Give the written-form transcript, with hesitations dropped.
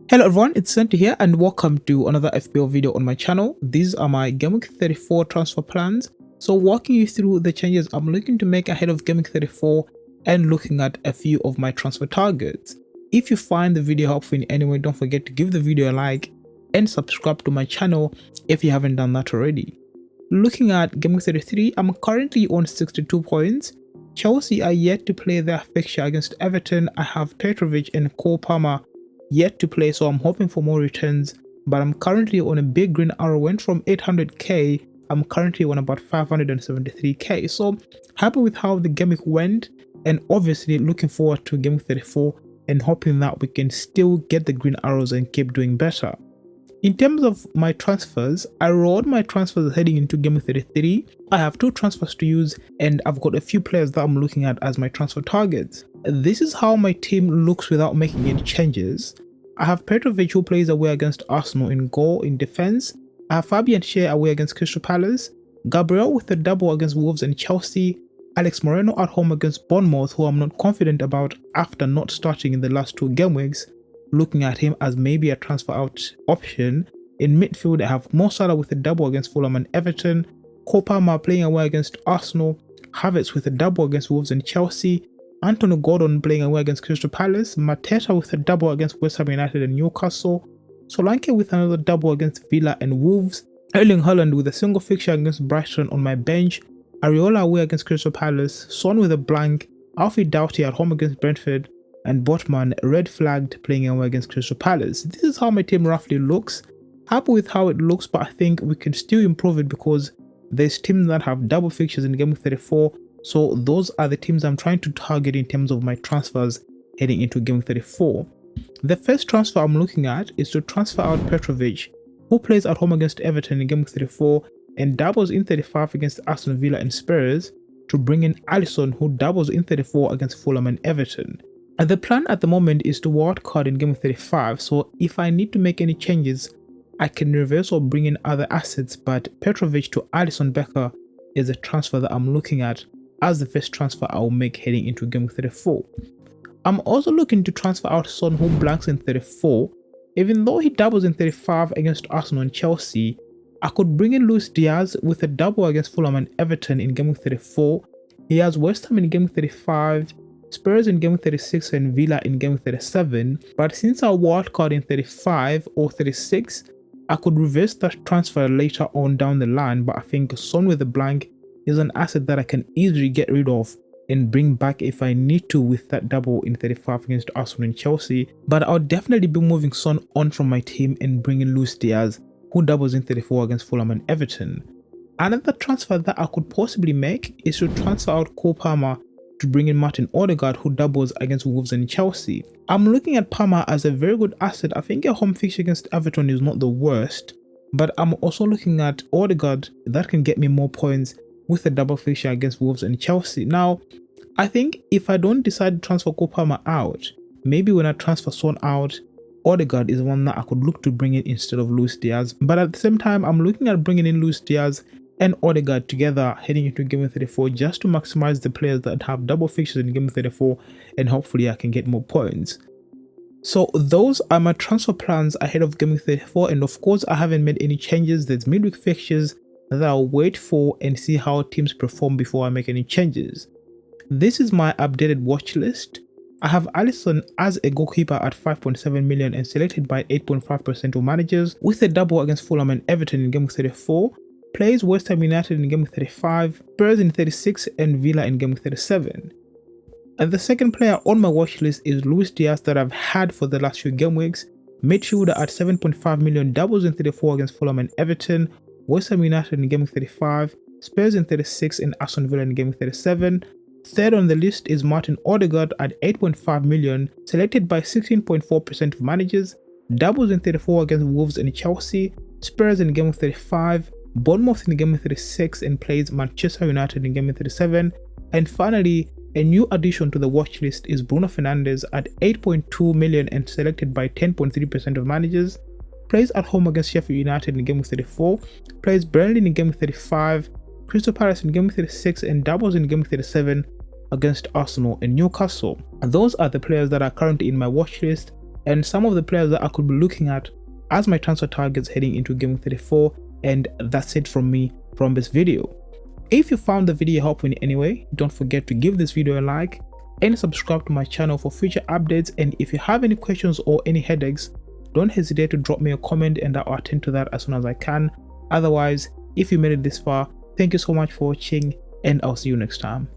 Hello everyone, it's Senti here and welcome to another FPL video on my channel. These are my gameweek 34 transfer plans. So walking you through the changes I'm looking to make ahead of gameweek 34 and looking at a few of my transfer targets. If you find the video helpful in any way, don't forget to give the video a like and subscribe to my channel if you haven't done that already. Looking at gameweek 33, I'm currently on 62 points. Chelsea are yet to play their fixture against Everton. I have Petrovic and Cole Palmer yet to play, so I'm hoping for more returns, but I'm currently on a big green arrow. Went from 800k, I'm currently on about 573k, so happy with how the game went, and obviously looking forward to game 34 and hoping that we can still get the green arrows and keep doing better. In terms of my transfers, I rolled my transfers heading into game 33. I have 2 transfers to use and I've got a few players that I'm looking at as my transfer targets. This is how my team looks without making any changes. I have Petrovic, who plays away against Arsenal in goal. In defense, I have Fabian Schär away against Crystal Palace, Gabriel with a double against Wolves and Chelsea, Alex Moreno at home against Bournemouth, who I'm not confident about after not starting in the last 2 game weeks, looking at him as maybe a transfer out option. In midfield, I have Mo Salah with a double against Fulham and Everton, Cole Palmer playing away against Arsenal, Havertz with a double against Wolves and Chelsea, Anthony Gordon playing away against Crystal Palace, Mateta with a double against West Ham United and Newcastle, Solanke with another double against Villa and Wolves, Erling Haaland with a single fixture against Brighton on my bench, Areola away against Crystal Palace, Son with a blank, Alfie Doughty at home against Brentford, and Botman red flagged playing away against Crystal Palace. This is how my team roughly looks. Happy with how it looks, but I think we can still improve it because there's teams that have double fixtures in game 34. So those are the teams I'm trying to target in terms of my transfers heading into game 34. The first transfer I'm looking at is to transfer out Petrovic, who plays at home against Everton in game 34 and doubles in 35 against Aston Villa and Spurs, to bring in Alisson, who doubles in 34 against Fulham and Everton. And the plan at the moment is to wildcard in game 35, so if I need to make any changes, I can reverse or bring in other assets, but Petrovic to Alisson Becker is a transfer that I'm looking at as the first transfer I will make heading into game 34. I'm also looking to transfer out Son, who blanks in 34. Even though he doubles in 35 against Arsenal and Chelsea, I could bring in Luis Diaz with a double against Fulham and Everton in game 34. He has West Ham in game 35, Spurs in game 36 and Villa in game 37, but since I wildcard in 35 or 36, I could reverse that transfer later on down the line, but I think Son with a blank is an asset that I can easily get rid of and bring back if I need to with that double in 35 against Arsenal and Chelsea. But I'll definitely be moving Son on from my team and bringing Luis Diaz, who doubles in 34 against Fulham and Everton. Another transfer that I could possibly make is to transfer out Cole Palmer to bring in Martin Odegaard, who doubles against Wolves and Chelsea. I'm looking at Palmer as a very good asset. I think a home fixture against Everton is not the worst, but I'm also looking at Odegaard that can get me more points with a double fixture against Wolves and Chelsea. Now, I think if I don't decide to transfer Cole Palmer out, maybe when I transfer Son out, Odegaard is one that I could look to bring in instead of Luis Diaz. But at the same time, I'm looking at bringing in Luis Diaz and Odegaard together heading into game 34 just to maximize the players that have double fixtures in game 34, and hopefully I can get more points. So those are my transfer plans ahead of game 34, and of course I haven't made any changes. There's midweek fixtures that I'll wait for and see how teams perform before I make any changes. This is my updated watch list. I have Alisson as a goalkeeper at 5.7 million and selected by 8.5% of managers, with a double against Fulham and Everton in game 34. Plays West Ham United in game 35, Spurs in 36 and Villa in game 37. And the second player on my watch list is Luis Diaz that I've had for the last few game weeks. Midfielder at 7.5 million, doubles in 34 against Fulham and Everton, West Ham United in game 35, Spurs in 36 and Aston Villa in game 37. Third on the list is Martin Odegaard at 8.5 million, selected by 16.4% of managers, doubles in 34 against Wolves and Chelsea, Spurs in game 35, Bournemouth in game 36 and plays Manchester United in game 37. And finally, a new addition to the watch list is Bruno Fernandes at 8.2 million and selected by 10.3% of managers, plays at home against Sheffield United in game 34, plays Burnley in game 35, Crystal Palace in game 36 and doubles in game 37 against Arsenal and Newcastle. And those are the players that are currently in my watch list, and some of the players that I could be looking at as my transfer targets heading into Game Week 34. And that's it from me from this video. If you found the video helpful in any way, don't forget to give this video a like and subscribe to my channel for future updates. And if you have any questions or any headaches, don't hesitate to drop me a comment and I'll attend to that as soon as I can. Otherwise, if you made it this far, thank you so much for watching and I'll see you next time.